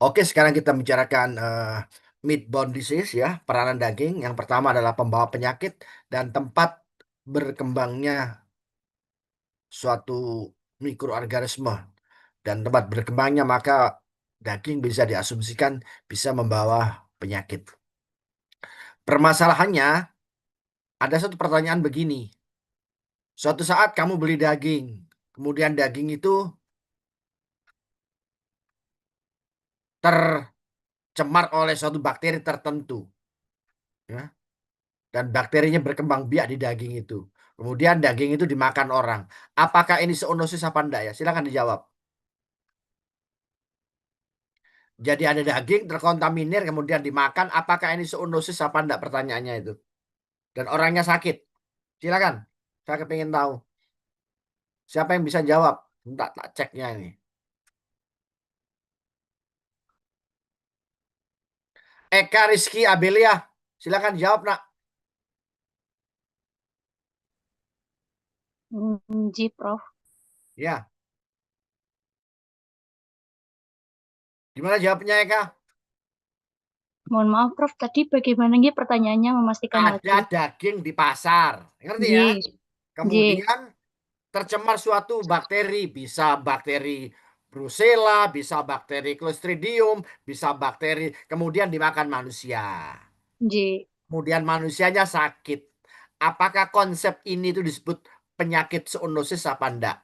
Oke, sekarang kita bicarakan meatborne disease ya, peranan daging. Yang pertama adalah pembawa penyakit dan tempat berkembangnya suatu mikroorganisme dan tempat berkembangnya maka daging bisa diasumsikan bisa membawa penyakit. Permasalahannya ada satu pertanyaan begini. Suatu saat kamu beli daging, kemudian daging itu tercemar oleh suatu bakteri tertentu, ya, dan bakterinya berkembang biak di daging itu. Kemudian daging itu dimakan orang. Apakah ini zoonosis apa enggak ya? Silakan dijawab. Jadi ada daging terkontaminir kemudian dimakan. Apakah ini zoonosis apa enggak? Pertanyaannya itu. Dan orangnya sakit. Silakan. Saya kepingin tahu. Siapa yang bisa jawab? Enggak, tak ceknya ini. Eka Rizky Abelia. Silakan jawab, nak. Ji, Prof. Ya. Gimana jawabnya, Eka? Mohon maaf, Prof. Tadi bagaimana Ji pertanyaannya memastikan Ada lagi? daging di pasar. Ngerti ya? Ji, Ji, Kemudian tercemar suatu bakteri, bisa bakteri Brucella, bisa bakteri Clostridium, bisa bakteri, kemudian dimakan manusia. Ji. Kemudian manusianya sakit. Apakah konsep ini itu disebut penyakit zoonosis apa enggak?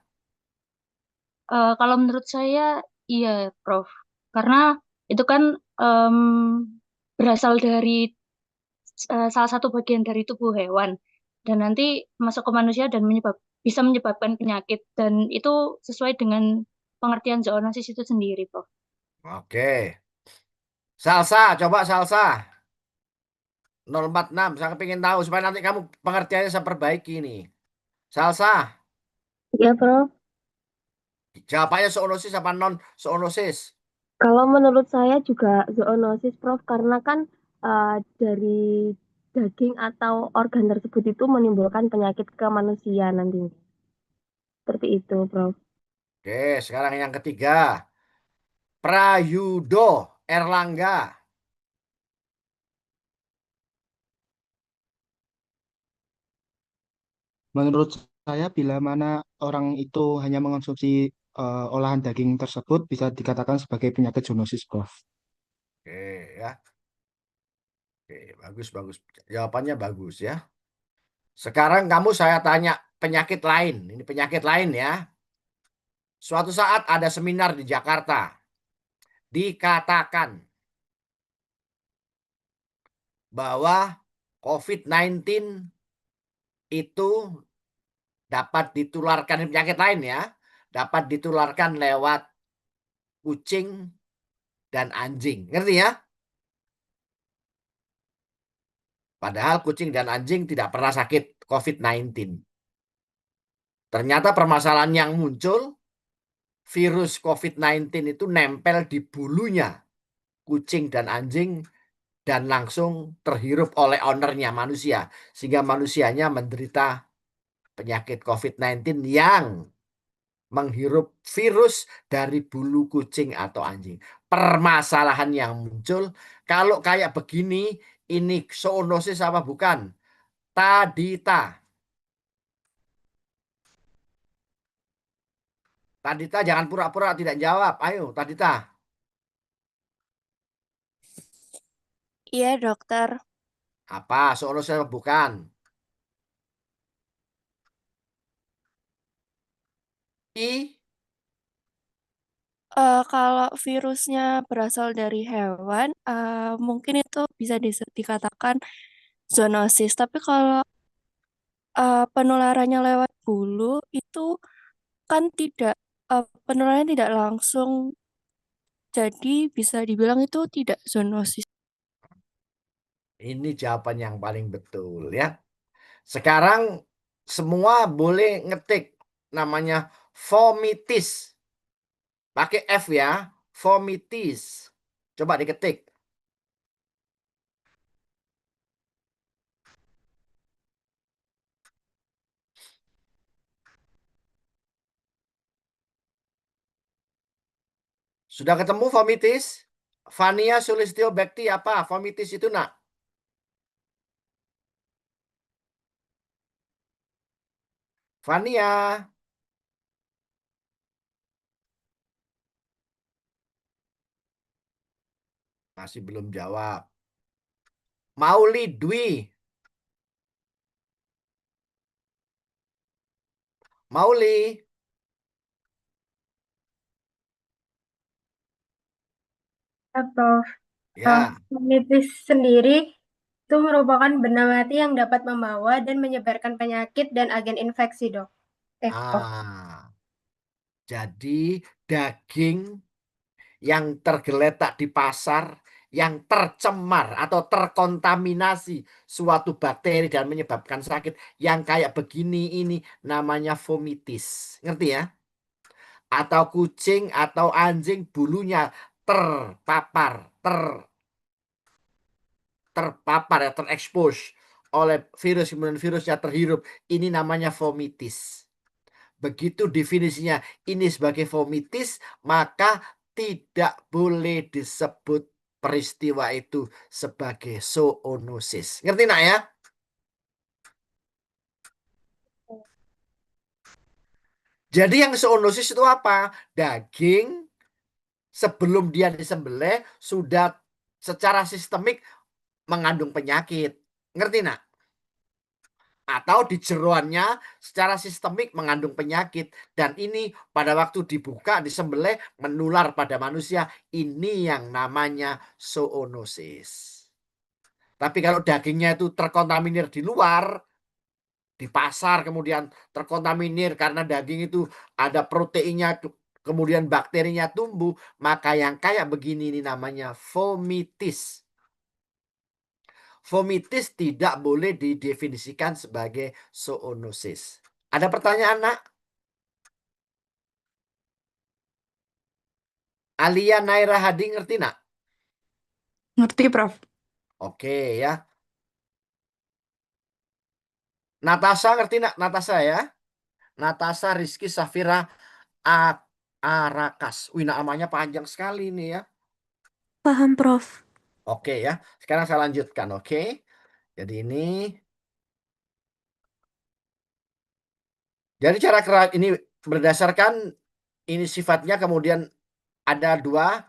Kalau menurut saya, iya, Prof. Karena itu kan em, berasal dari salah satu bagian dari tubuh hewan. Dan nanti masuk ke manusia dan bisa menyebabkan penyakit. Dan itu sesuai dengan pengertian zoonosis itu sendiri, Prof. Oke. Salsa, coba salsa. 046, saya pengen tahu supaya nanti kamu pengertiannya saya perbaiki nih. Salsa, Ya, Prof. jawabannya zoonosis apa non zoonosis? Kalau menurut saya juga zoonosis, Prof, karena kan dari daging atau organ tersebut itu menimbulkan penyakit ke manusia nantinya. Seperti itu, Prof. Oke, sekarang yang ketiga. Prayudo Erlangga. Menurut saya, bila mana orang itu hanya mengonsumsi olahan daging tersebut, bisa dikatakan sebagai penyakit zoonosis, Prof. Oke ya. Oke, bagus bagus. Jawabannya bagus ya. Sekarang kamu saya tanya penyakit lain. Ini penyakit lain ya. Suatu saat ada seminar di Jakarta. Dikatakan bahwa COVID-19 itu dapat ditularkan penyakit lain ya. Dapat ditularkan lewat kucing dan anjing. Ngerti ya? Padahal kucing dan anjing tidak pernah sakit COVID-19. Ternyata permasalahan yang muncul, virus COVID-19 itu nempel di bulunya kucing dan anjing dan langsung terhirup oleh ownernya manusia. Sehingga manusianya menderita penyakit COVID-19 yang menghirup virus dari bulu kucing atau anjing. Permasalahan yang muncul, kalau kayak begini, ini zoonosis apa bukan? Tadita. Tadita jangan pura-pura tidak jawab. Ayo, Tadita. Iya, dokter. Apa? Zoonosis apa bukan? I. Kalau virusnya berasal dari hewan, mungkin itu bisa dikatakan zoonosis. Tapi kalau penularannya lewat bulu, itu kan tidak, penularannya tidak langsung, jadi bisa dibilang itu tidak zoonosis. Ini jawaban yang paling betul ya. Sekarang semua boleh ngetik namanya vomitis. Pakai F ya, vomitis. Coba diketik. Sudah ketemu vomitis? Fania Sulistyo Bekti apa? Vomitis itu nak? Fania masih belum jawab. Mauli Dwi. Mauli. Ya, Prof. Ya. Vomitis sendiri itu merupakan benda mati yang dapat membawa dan menyebarkan penyakit dan agen infeksi, Dok. Prof. Ah. Jadi daging yang tergeletak di pasar yang tercemar atau terkontaminasi suatu bakteri dan menyebabkan sakit yang kayak begini ini namanya vomitis. Ngerti ya? Atau kucing atau anjing bulunya terpapar, terpapar ya, terekspos oleh virus, kemudian virusnya terhirup. Ini namanya vomitis. Begitu definisinya ini sebagai vomitis, maka tidak boleh disebut peristiwa itu sebagai zoonosis. Ngerti nak ya? Jadi yang zoonosis itu apa? Daging sebelum dia disembelih sudah secara sistemik mengandung penyakit. Ngerti nak? Atau di jeroannya secara sistemik mengandung penyakit, dan ini pada waktu dibuka disembelih menular pada manusia. Ini yang namanya zoonosis. Tapi kalau dagingnya itu terkontaminir di luar, di pasar kemudian terkontaminir karena daging itu ada proteinnya, kemudian bakterinya tumbuh, maka yang kayak begini ini namanya vomitis. Vomitis tidak boleh didefinisikan sebagai zoonosis. Ada pertanyaan, nak? Alia Naira Hadi ngerti, nak? Ngerti, Prof. Oke ya. Natasha ngerti, nak? Natasha ya. Natasha Rizky Safira Arakas. Wih, namanya panjang sekali ini ya. Paham, Prof. Oke ya. Sekarang saya lanjutkan, oke. Jadi jadi cara ini berdasarkan ini sifatnya, kemudian ada dua.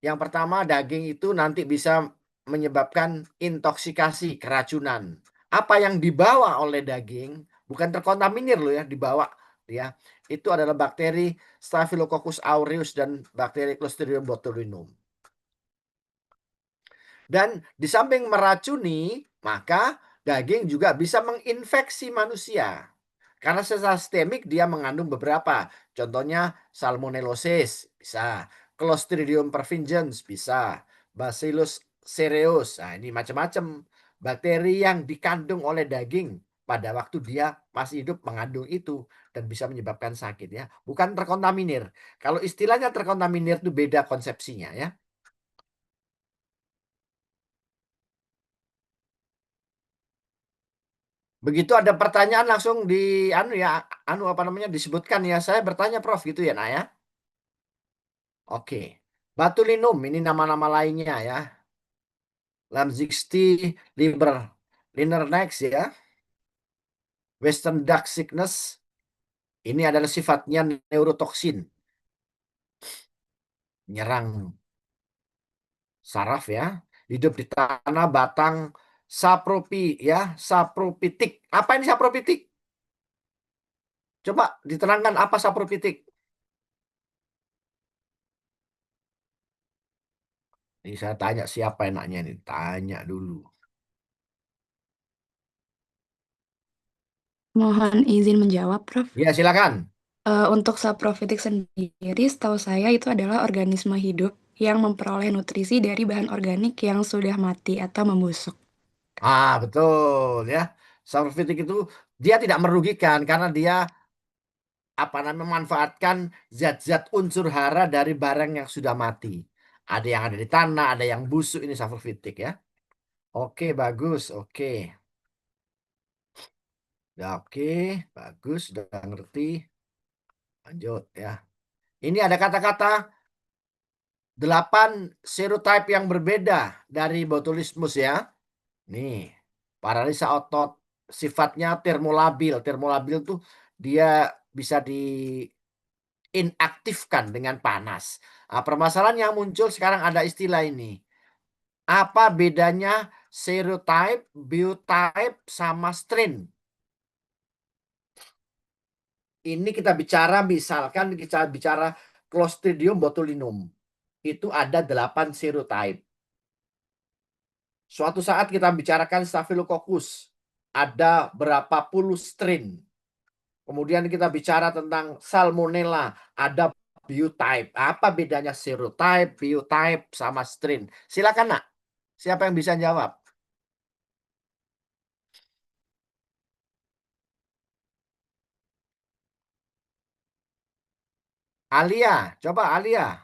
Yang pertama, daging itu nanti bisa menyebabkan intoksikasi, keracunan. Apa yang dibawa oleh daging, bukan terkontaminir loh ya, dibawa ya. Itu adalah bakteri Staphylococcus aureus dan bakteri Clostridium botulinum. Dan di samping meracuni, maka daging juga bisa menginfeksi manusia. Karena secara sistemik dia mengandung beberapa. Contohnya Salmonellosis bisa, Clostridium perfringens bisa, Bacillus cereus. Nah, ini macam-macam bakteri yang dikandung oleh daging pada waktu dia masih hidup mengandung itu dan bisa menyebabkan sakit ya. Bukan terkontaminir. Kalau istilahnya terkontaminir itu beda konsepsinya ya. Begitu ada pertanyaan langsung di apa namanya disebutkan ya. Saya bertanya Prof gitu ya, nak ya. Oke. Botulinum ini nama-nama lainnya ya. Lamzigsti liber Linernex ya. Western Duck Sickness ini adalah sifatnya neurotoksin. Menyerang saraf ya. Hidup di tanah batang sapropitik. Apa ini sapropitik? Coba diterangkan apa sapropitik. Ini saya tanya siapa enaknya ini. Tanya dulu. Mohon izin menjawab, Prof. Ya, silakan. Untuk saprofitik sendiri, setahu saya itu adalah organisme hidup yang memperoleh nutrisi dari bahan organik yang sudah mati atau membusuk. Betul ya. Saprofitik itu dia tidak merugikan karena dia memanfaatkan zat-zat unsur hara dari barang yang sudah mati. Ada yang ada di tanah, ada yang busuk, ini saprofitik ya. Oke, bagus. Oke. Ya, oke, bagus, sudah ngerti. Lanjut ya. Ini ada kata-kata 8 serotype yang berbeda dari botulismus ya. Nih, paralisa otot sifatnya termolabil. Termolabil tuh dia bisa diinaktifkan dengan panas. Nah, permasalahan yang muncul sekarang ada istilah ini. Apa bedanya serotype, biotype, sama strain? Ini kita bicara, misalkan kita bicara Clostridium botulinum. Itu ada 8 serotype. Suatu saat kita bicarakan Staphylococcus, ada berapa puluh strain. Kemudian kita bicara tentang Salmonella, ada biotype. Apa bedanya serotype, biotype, sama strain? Silakan, Nak. Siapa yang bisa jawab? Alia, coba Alia.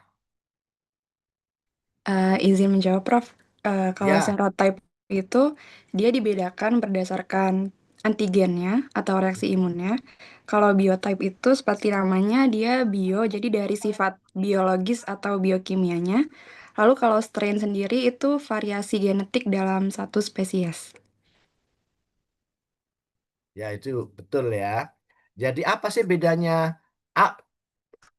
Izin menjawab, Prof. Kalau Ya, serotype itu dia dibedakan berdasarkan antigennya atau reaksi imunnya. Kalau biotype itu seperti namanya dia bio, jadi dari sifat biologis atau biokimianya. Lalu kalau strain sendiri itu variasi genetik dalam satu spesies. ya itu betul ya. Jadi apa sih bedanya? Ah,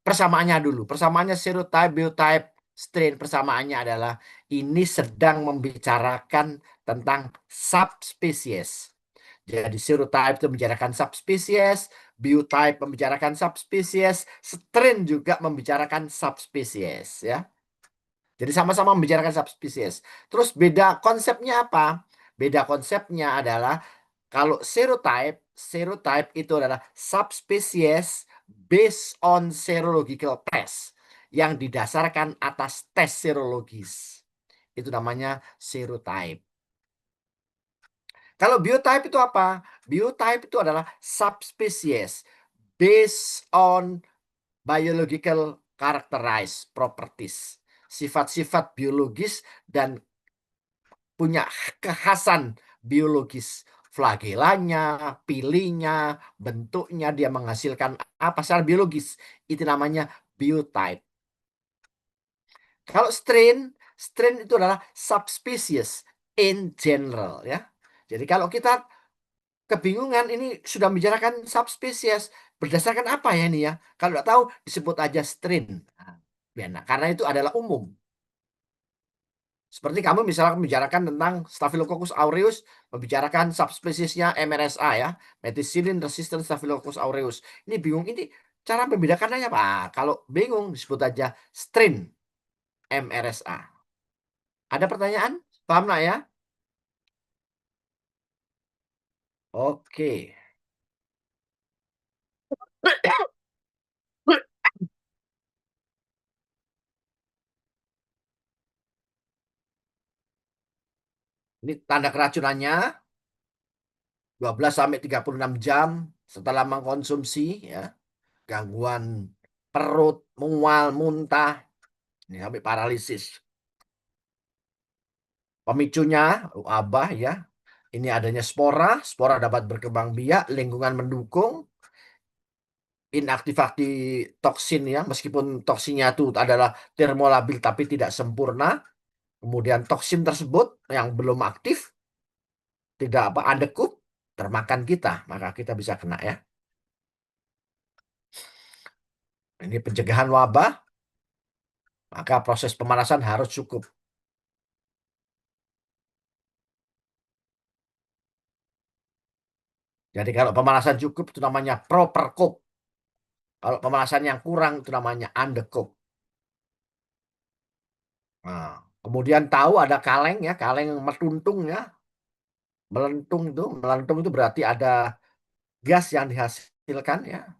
persamaannya dulu. Persamaannya serotype, biotype, strain. Persamaannya adalah ini sedang membicarakan tentang subspesies. Jadi serotype itu membicarakan subspesies, biotype membicarakan subspesies, strain juga membicarakan subspesies ya. Jadi sama-sama membicarakan subspesies. Terus beda konsepnya apa? Beda konsepnya adalah kalau serotype itu adalah subspesies based on serological test yang didasarkan atas tes serologis. Itu namanya serotype. Kalau biotype itu apa? Biotype itu adalah subspesies based on biological characterized properties. Sifat-sifat biologis dan punya kekhasan biologis. Flagelanya, pilinya, bentuknya, dia menghasilkan apa secara biologis. Itu namanya biotype. Kalau strain itu adalah subspecies in general ya. Jadi kalau kita kebingungan ini sudah membicarakan subspesies berdasarkan apa ya ini ya? Kalau tidak tahu disebut aja strain. Nah, karena itu adalah umum. Seperti kamu misalnya membicarakan tentang Staphylococcus aureus, membicarakan subspesiesnya MRSA ya, methicillin resistant Staphylococcus aureus. Ini bingung ini cara membedakannya apa? Kalau bingung disebut aja strain MRSA. Ada pertanyaan? Paham nggak ya? Oke. Ini tanda keracunannya 12 sampai 36 jam setelah mengkonsumsi ya. Gangguan perut, mual, muntah, ini sampai paralisis. Pemicunya wabah ya. Ini adanya spora, spora dapat berkembang biak, lingkungan mendukung, inaktivasi toksin ya, meskipun toksinnya itu adalah termolabil tapi tidak sempurna. Kemudian toksin tersebut yang belum aktif, tidak apa undercooked, termakan kita, maka kita bisa kena ya. Ini pencegahan wabah, maka proses pemanasan harus cukup. Jadi kalau pemanasan cukup itu namanya proper cook. Kalau pemanasan yang kurang itu namanya undercook. Nah, kemudian tahu ada kaleng ya, kaleng yang metuntung ya. Melentung itu berarti ada gas yang dihasilkan ya.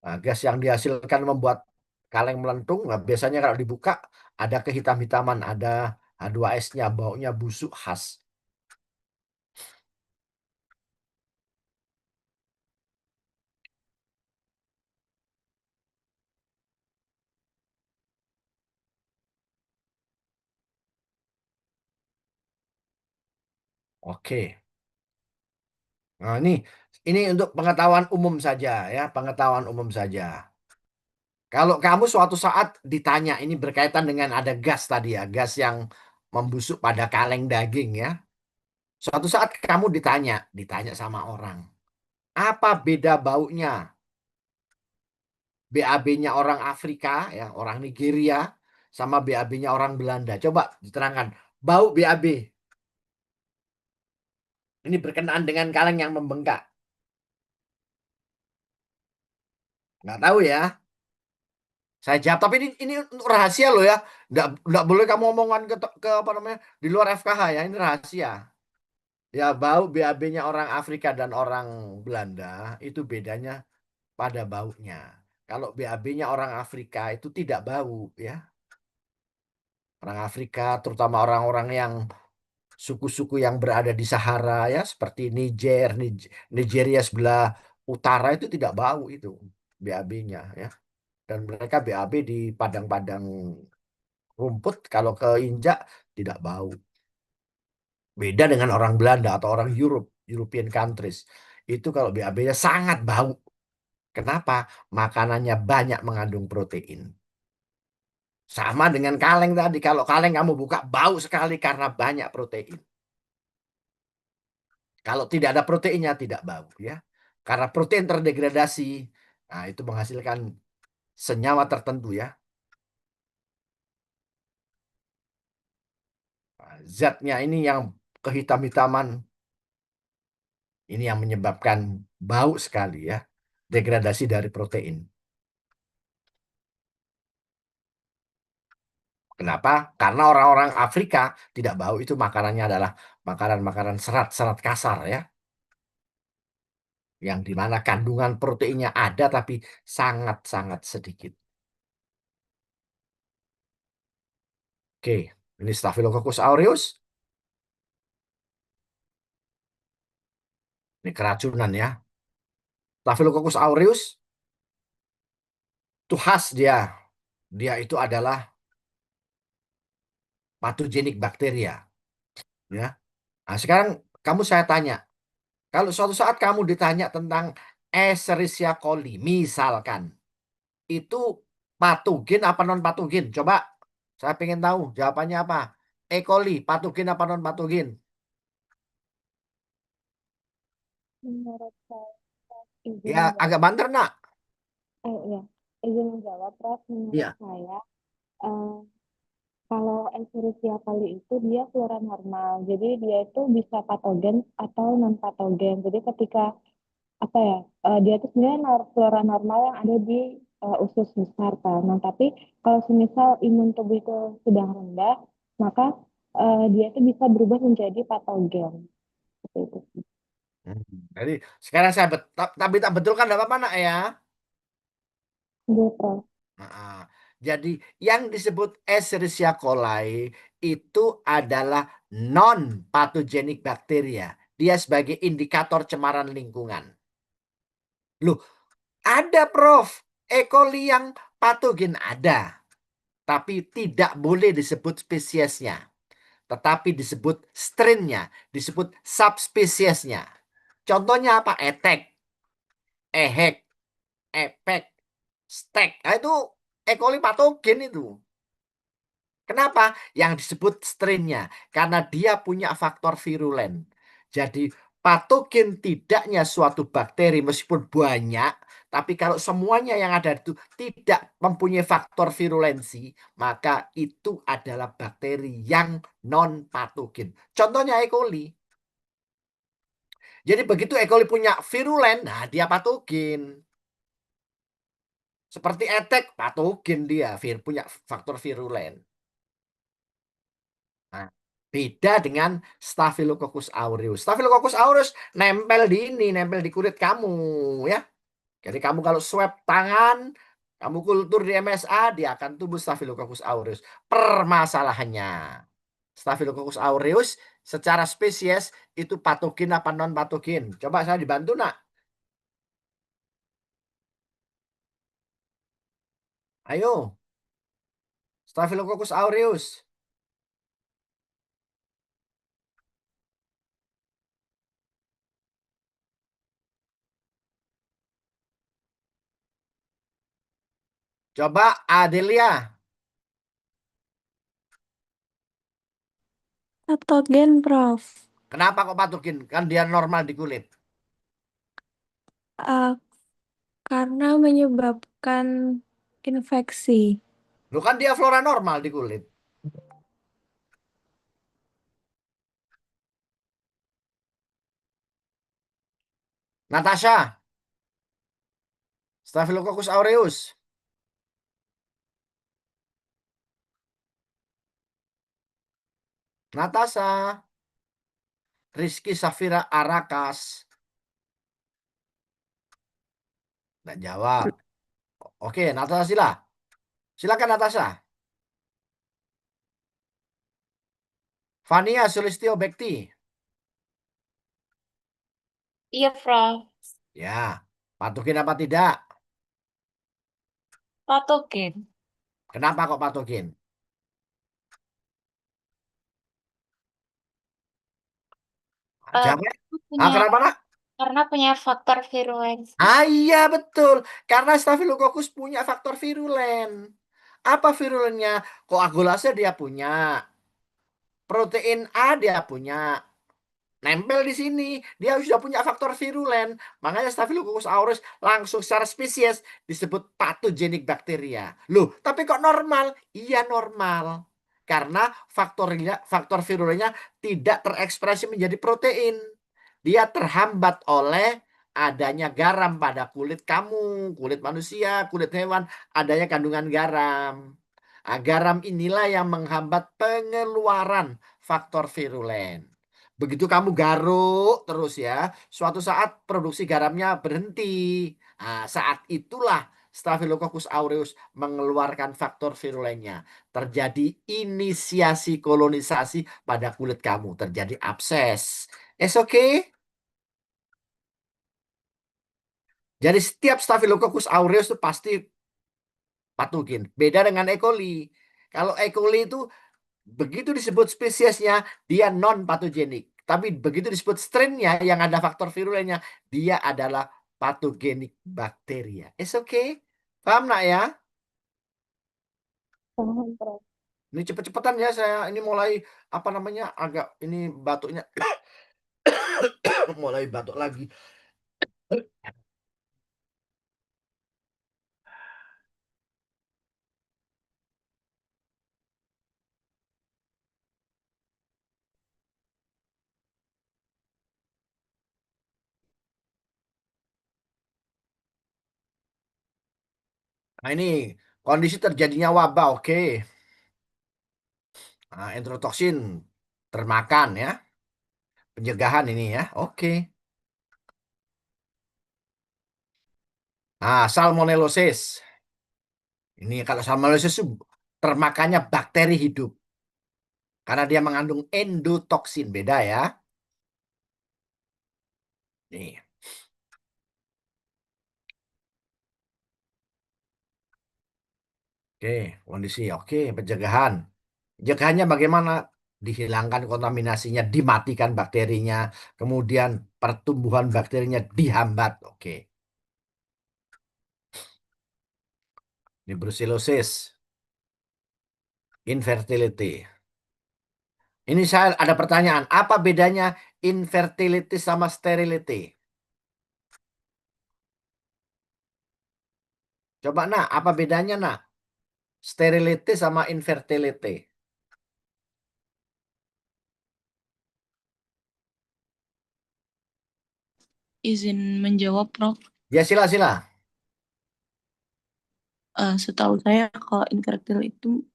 Nah, gas yang dihasilkan membuat kaleng melentung. Nah, biasanya kalau dibuka ada kehitam-hitaman, ada H2S-nya, baunya busuk khas. Oke. Nah, ini untuk pengetahuan umum saja ya, pengetahuan umum saja. Kalau kamu suatu saat ditanya, ini berkaitan dengan ada gas tadi ya, gas yang membusuk pada kaleng daging ya. Suatu saat kamu ditanya sama orang, apa beda baunya BAB-nya orang Afrika ya, orang Nigeria sama BAB-nya orang Belanda? Coba diterangkan. Bau BAB ini berkenaan dengan kaleng yang membengkak. Nggak tahu ya. Saya jawab, tapi ini rahasia loh ya. Nggak boleh kamu omongan ke apa namanya di luar FKH ya. Ini rahasia. Ya, bau BAB-nya orang Afrika dan orang Belanda itu bedanya pada baunya. Kalau BAB-nya orang Afrika itu tidak bau ya. Orang Afrika, terutama orang-orang yang suku-suku yang berada di Sahara ya, seperti Nigeria sebelah utara itu tidak bau itu BAB-nya ya. Dan mereka BAB di padang-padang rumput, kalau keinjak tidak bau. Beda dengan orang Belanda atau orang European countries. Itu kalau BAB-nya sangat bau. Kenapa? Makanannya banyak mengandung protein. Sama dengan kaleng tadi. Kalau kaleng kamu buka, bau sekali karena banyak protein. Kalau tidak ada proteinnya, tidak bau ya. Karena protein terdegradasi, nah itu menghasilkan senyawa tertentu ya. Nah, zatnya ini yang kehitam-hitaman, ini yang menyebabkan bau sekali ya. Degradasi dari protein. Kenapa? Karena orang-orang Afrika tidak bau, itu makanannya adalah makanan-makanan serat-serat kasar ya. Yang dimana kandungan proteinnya ada tapi sangat-sangat sedikit. Oke, ini Staphylococcus aureus. Ini keracunan ya. Staphylococcus aureus itu khas dia. Dia itu adalah patogenik bakteria ya. Nah, sekarang saya tanya, kalau suatu saat kamu ditanya tentang Escherichia coli misalkan, itu patogen apa non patogen? Coba, saya pengen tahu jawabannya apa. E. coli patogen apa non patogen? Menurut saya, izin Ya menjawab, agak banter nak. ya, izin menjawab, Prof. Menurut Iya. saya, eh, kalau Escherichia coli itu dia flora normal, jadi dia itu bisa patogen atau non patogen. Jadi ketika apa ya, dia itu sebenarnya flora normal yang ada di usus besar kan. Nah, tapi kalau semisal imun tubuh itu sedang rendah, maka dia itu bisa berubah menjadi patogen. Seperti itu. Hmm. Jadi sekarang saya tapi tak betulkan tidak apa-apa nak ya. Gitu, Prof. Nah, jadi yang disebut Escherichia coli itu adalah non patogenik bakteria. Dia sebagai indikator cemaran lingkungan. Loh, ada Prof. E. coli yang patogen ada, tapi tidak boleh disebut spesiesnya, tetapi disebut strainnya, disebut subspesiesnya. Contohnya apa? Etek, ehek, epek, stek. Nah, itu E. coli patogen itu. Kenapa? Yang disebut strainnya. Karena dia punya faktor virulen. Jadi patogen tidaknya suatu bakteri meskipun banyak, tapi kalau semuanya yang ada itu tidak mempunyai faktor virulensi, maka itu adalah bakteri yang non-patogen. Contohnya E. coli. Jadi begitu E. coli punya virulen, nah dia patogen. Seperti etek, patogen dia, punya faktor virulen. Nah, beda dengan Staphylococcus aureus. Staphylococcus aureus nempel di kulit kamu ya. Jadi kamu kalau swab tangan, kamu kultur di MSA, dia akan tumbuh Staphylococcus aureus. Permasalahannya, Staphylococcus aureus secara spesies itu patogen apa non patogen? Coba saya dibantu nak. Ayo, Staphylococcus aureus. Coba Adelia. Patogen, Prof. Kenapa kok patogen? Kan dia normal di kulit. Uh, karena menyebabkan infeksi. Lu kan dia flora normal di kulit. Natasha. Staphylococcus aureus. Natasha. Rizky Safira Arakas. Nggak jawab. Oke, Natasha silakan Natasha. Fania Sulistyo Bekti. Iya, Prof. Ya, patogen apa tidak? Patogen. Kenapa kok patogen? Eh, Jawab. itu punya Kenapa nak? karena punya faktor virulensi. Iya betul. Karena Staphylococcus punya faktor virulen. Apa virulennya? Koagulase dia punya. Protein A dia punya. Nempel di sini. Dia sudah punya faktor virulen. Makanya Staphylococcus aureus langsung secara spesies disebut patogenik bakteria. Loh, tapi kok normal? Iya normal. Karena faktor virulennya tidak terekspresi menjadi protein. Dia terhambat oleh adanya garam pada kulit kamu, kulit manusia, kulit hewan, adanya kandungan garam. Nah, garam inilah yang menghambat pengeluaran faktor virulen. Begitu kamu garuk terus ya, suatu saat produksi garamnya berhenti. Nah, saat itulah Staphylococcus aureus mengeluarkan faktor virulennya. Terjadi inisiasi kolonisasi pada kulit kamu, terjadi abses. It's okay? Jadi setiap Staphylococcus aureus itu pasti patogen. Beda dengan E. coli. Kalau E. coli itu begitu disebut spesiesnya, dia non patogenik. Tapi begitu disebut strainnya yang ada faktor virulennya, dia adalah patogenik bakteria. It's okay? Paham nak ya? Paham, Prof. Ini cepet-cepetan ya saya. Ini mulai apa namanya agak ini batuknya mulai batuk lagi. Nah ini kondisi terjadinya wabah, oke. Nah, enterotoksin termakan ya. Pencegahan ini ya, oke. Nah, salmonellosis. Ini kalau salmonellosis itu termakannya bakteri hidup. Karena dia mengandung endotoksin. Beda ya. Nih. Oke, kondisi. Oke, pencegahan. Pencegahannya bagaimana? Dihilangkan kontaminasinya, dimatikan bakterinya, kemudian pertumbuhan bakterinya dihambat. Oke. Ini brucellosis. Infertility. Ini saya ada pertanyaan. Apa bedanya infertility sama sterility? Coba nak, apa bedanya nak? Sterility sama infertility. Izin menjawab, Prof. Ya sila. Setahu saya kalau infertil itu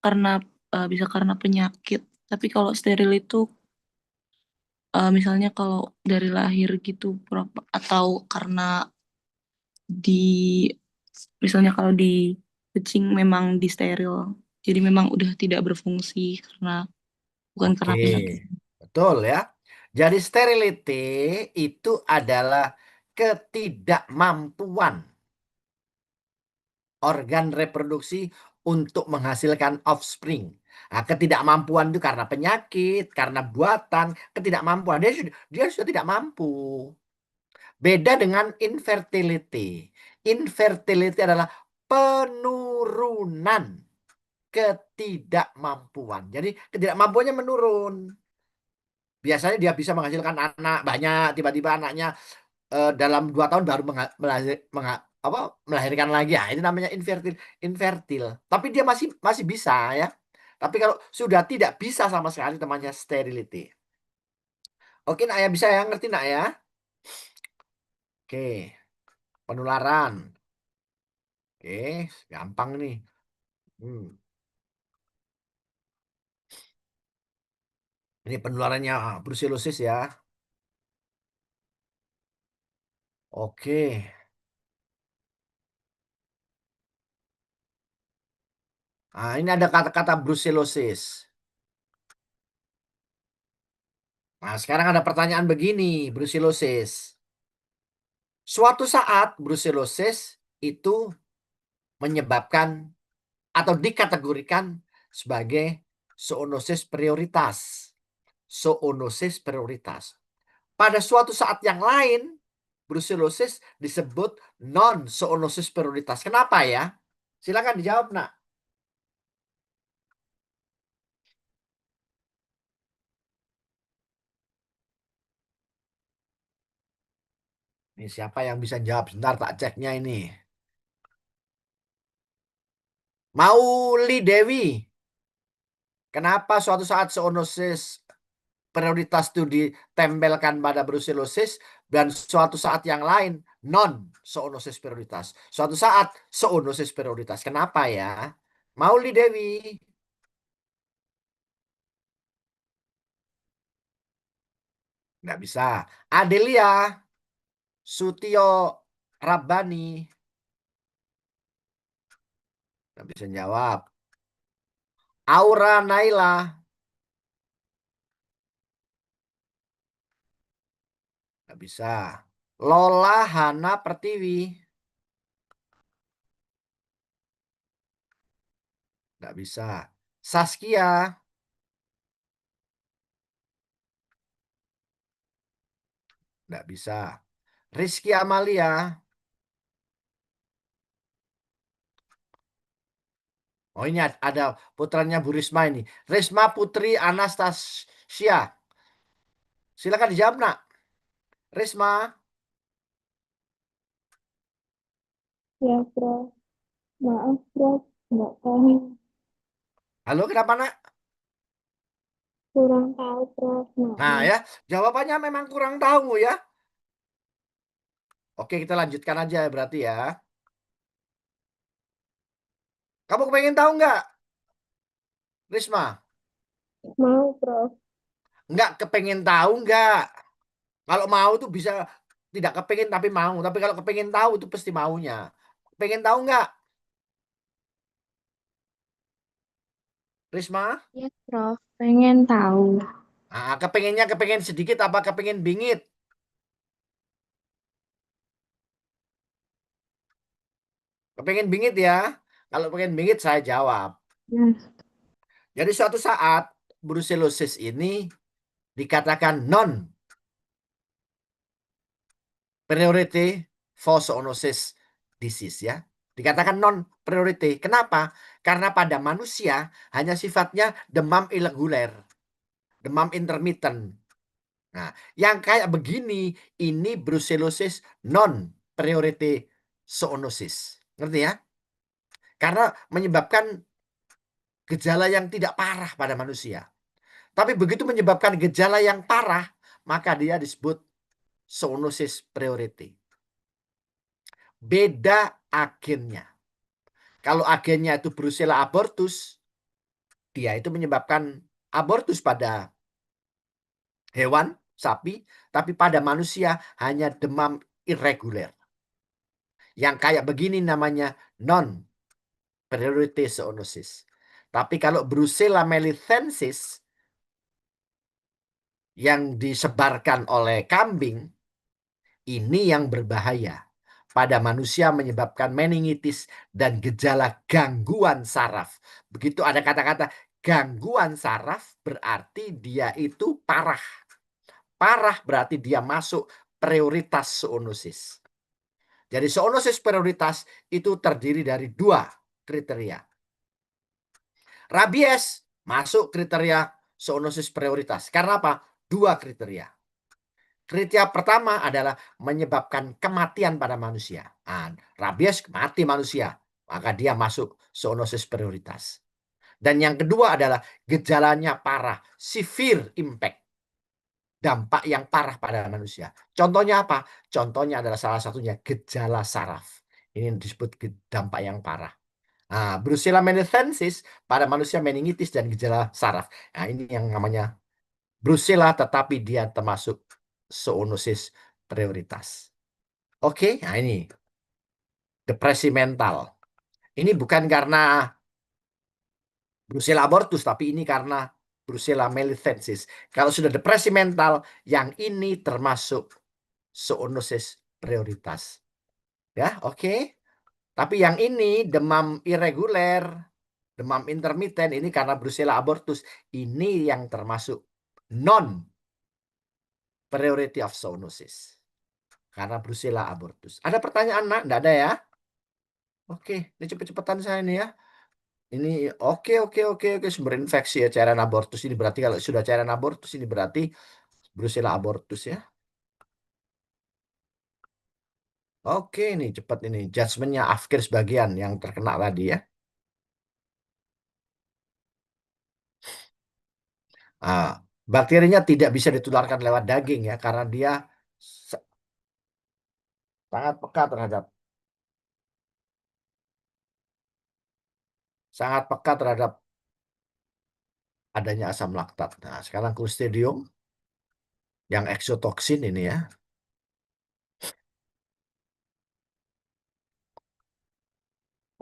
karena bisa karena penyakit. Tapi kalau steril itu misalnya kalau dari lahir gitu, Prof. Atau karena di misalnya kalau di kucing memang di steril. Jadi memang udah tidak berfungsi bukan Oke, karena penyakit. betul ya. Jadi sterility itu adalah ketidakmampuan organ reproduksi untuk menghasilkan offspring. Nah, ketidakmampuan itu karena penyakit, karena buatan, ketidakmampuan. Dia sudah tidak mampu. Beda dengan infertility. Infertility adalah penurunan ketidakmampuan. Jadi ketidakmampuannya menurun. Biasanya dia bisa menghasilkan anak banyak, tiba-tiba anaknya dalam 2 tahun baru melahirkan lagi. Ya, ini namanya infertil. Tapi dia masih bisa ya. Tapi kalau sudah tidak bisa sama sekali, namanya sterility. Oke, nak ya, bisa ya, ngerti nak ya? Oke, penularan. Oke, gampang nih. Ini penularannya brucellosis ya. Oke. Nah, ini ada kata-kata brucellosis. Nah, sekarang ada pertanyaan begini, brucellosis. Suatu saat brucellosis itu menyebabkan atau dikategorikan sebagai zoonosis prioritas. Zoonosis prioritas. Pada suatu saat yang lain, brucellosis disebut non-zoonosis prioritas. Kenapa ya? Silakan dijawab, nak. Ini siapa yang bisa jawab? Sebentar tak ceknya ini. Mauli Dewi. Kenapa suatu saat zoonosis prioritas itu ditempelkan pada brucellosis dan suatu saat yang lain non zoonosis prioritas. Suatu saat zoonosis prioritas. Kenapa ya? Mauli Dewi. Nggak bisa. Adelia Sutio Rabbani. Nggak bisa jawab. Aura Naila. Nggak bisa. Lola Hana Pertiwi. Nggak bisa. Saskia. Nggak bisa. Rizky Amalia. Oh, ini ada putranya Bu Risma ini. Risma Putri Anastasia. Silakan dijawab, nak. Risma. Ya, Prof. Maaf, Prof. Nggak tahu. Halo, kenapa, nak? Kurang tahu, Prof. Nah, Maaf. ya, jawabannya memang kurang tahu ya. Oke, kita lanjutkan aja berarti ya. Kamu pengen tahu nggak, Risma? Mau, Prof. Nggak kepengen tahu nggak? Kalau mau tuh bisa tidak kepengen tapi mau. Tapi kalau kepengen tahu itu pasti maunya. Pengen tahu nggak, Risma? Yes, Prof. Pengen tahu. Nah, kepengen sedikit apa kepengen bingit? Kepengen bingit ya. Kalau pengen bingit saya jawab. Yes. Jadi suatu saat brucellosis ini dikatakan non priority for zoonosis disease ya. Dikatakan non priority. Kenapa? Karena pada manusia hanya sifatnya demam irreguler, demam intermittent. Nah, yang kayak begini ini brucellosis non priority zoonosis. Ngerti ya? Karena menyebabkan gejala yang tidak parah pada manusia. Tapi begitu menyebabkan gejala yang parah, maka dia disebut zoonosis priority. Beda agennya. Kalau agennya itu Brucella abortus, dia itu menyebabkan abortus pada hewan, sapi, tapi pada manusia hanya demam irreguler. Yang kayak begini namanya non-priority zoonosis. Tapi kalau Brucella melithensis yang disebarkan oleh kambing, ini yang berbahaya. Pada manusia menyebabkan meningitis dan gejala gangguan saraf. Begitu ada kata-kata gangguan saraf berarti dia itu parah. Parah berarti dia masuk prioritas zoonosis. Jadi zoonosis prioritas itu terdiri dari 2 kriteria. Rabies masuk kriteria zoonosis prioritas. Karena apa? 2 kriteria. Kriteria pertama adalah menyebabkan kematian pada manusia. Rabies mati manusia, maka dia masuk zoonosis prioritas. Dan yang kedua adalah gejalanya parah, severe impact. Dampak yang parah pada manusia. Contohnya apa? Contohnya adalah salah satunya gejala saraf. Ini disebut dampak yang parah. Brucella melitensis pada manusia meningitis dan gejala saraf. Ini yang namanya Brucella, tetapi dia termasuk zoonosis prioritas. Oke, ini depresi mental. Ini bukan karena Brucella abortus, tapi ini karena Brucella melitensis. Kalau sudah depresi mental, yang ini termasuk zoonosis prioritas. Ya, oke. Tapi yang ini demam irreguler, demam intermiten, ini karena Brucella abortus. Ini yang termasuk non priority of zoonosis. Karena Brucella abortus. Ada pertanyaan, Nak? Nggak ada ya? Oke, ini cepet-cepetan saya ini ya. Ini oke. Sumber infeksi ya, cairan abortus ini berarti kalau sudah cairan abortus ini berarti Brucella abortus ya. Oke, ini cepat ini judgementnya afkir sebagian yang terkena tadi ya. Bakterinya tidak bisa ditularkan lewat daging ya, karena dia sangat peka terhadap adanya asam laktat. Nah, sekarang Clostridium yang exotoksin ini ya.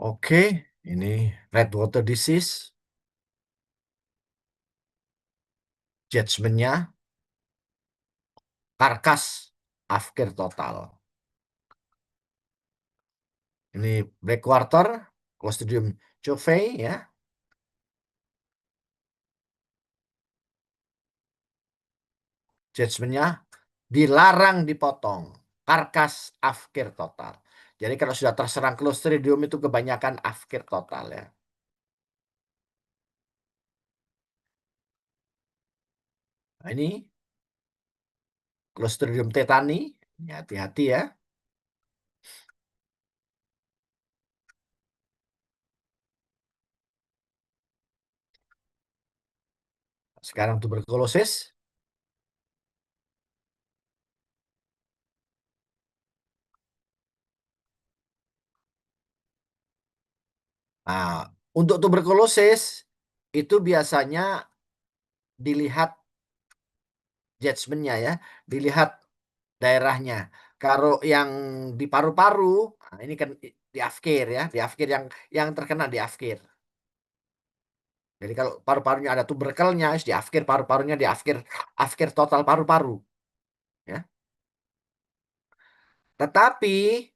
Oke, ini red water disease. Judgementnya karkas afkir total. Ini Blackwater, Clostridium chovei ya. Judgementnya dilarang dipotong, karkas afkir total. Jadi kalau sudah terserang Clostridium itu kebanyakan afkir total ya. Nah, ini Clostridium tetani, hati-hati ya. Sekarang tuberkulosis. Untuk tuberkulosis itu biasanya dilihat judgementnya ya, dilihat daerahnya. Kalau yang di paru-paru, ini kan di afkir ya, di afkir yang terkena di afkir. Jadi kalau paru-parunya ada tuberkelnya, di afkir paru-parunya di afkir total paru-paru. Ya. Tetapi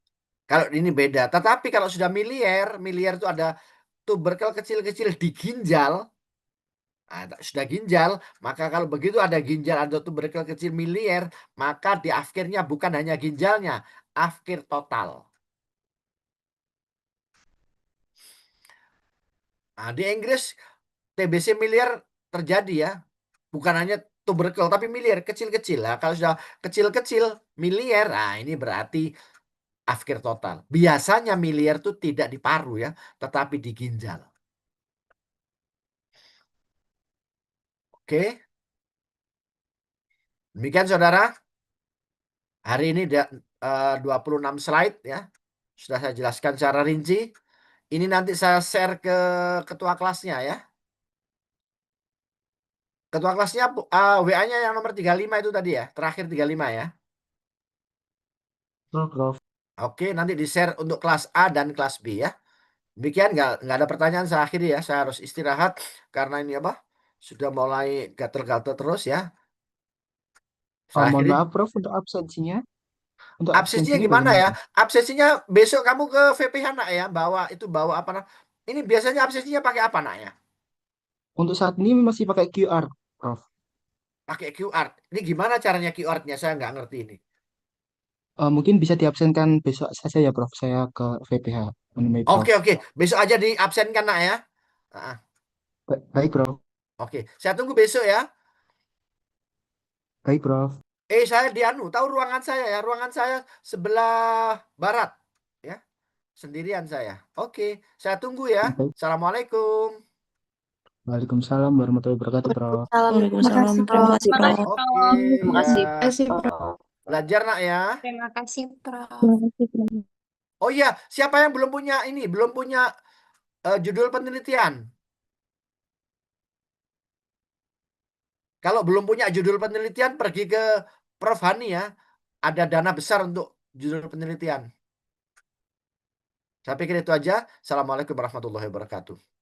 kalau ini beda. Tetapi kalau sudah milier itu ada tuberkel kecil-kecil di ginjal. Sudah ginjal, maka kalau begitu ada ginjal, ada tuberkel kecil milier, maka di afkirnya bukan hanya ginjalnya, afkir total. Di Inggris TBC milier terjadi ya, bukan hanya tuberkel tapi milier kecil-kecil. Kalau sudah kecil-kecil milier, ini berarti afkir total. Biasanya milier itu tidak di paru ya, tetapi di ginjal. Oke. Demikian saudara. Hari ini 26 slide ya. Sudah saya jelaskan secara rinci. Ini nanti saya share ke ketua kelasnya ya. Ketua kelasnya WA-nya yang nomor 35 itu tadi ya. Terakhir 35 ya. Prof. Oke, nanti di-share untuk kelas A dan kelas B ya. Demikian, nggak ada pertanyaan, saya akhiri ya. Saya harus istirahat karena ini apa? Sudah mulai gatel-gatel terus ya. Saya Mohon akhiri. maaf Prof untuk absensinya. Untuk Absensinya absensinya gimana ya? bagaimana? Absensinya besok kamu ke VPH nak ya, bawa apa nak? Ini biasanya absensinya pakai apa nak ya? Untuk saat ini masih pakai QR, Prof. Pakai QR. Ini gimana caranya QR-nya? Saya nggak ngerti ini. Mungkin bisa diabsenkan besok saja ya, Prof. Saya ke VPH menemui Prof. Oke, besok aja diabsenkan nak ya. Ah, Baik, Prof. oke, saya tunggu besok ya. Baik, Prof. Saya tahu ruangan saya ya, ruangan saya sebelah barat ya, sendirian saya. Oke, saya tunggu ya. Baik. Assalamualaikum. Waalaikumsalam warahmatullahi wabarakatuh, Prof. Waalaikumsalam. Terima kasih, Terima kasih, Prof. Oke, Prof. Terima kasih. ya. Terima kasih, Prof. Belajar nak ya. Terima kasih, Prof. Terima kasih, Prof. Oh iya, siapa yang belum punya belum punya judul penelitian? Kalau belum punya judul penelitian, pergi ke Prof. Hani ya. Ada dana besar untuk judul penelitian. Saya pikir itu aja. Assalamualaikum warahmatullahi wabarakatuh.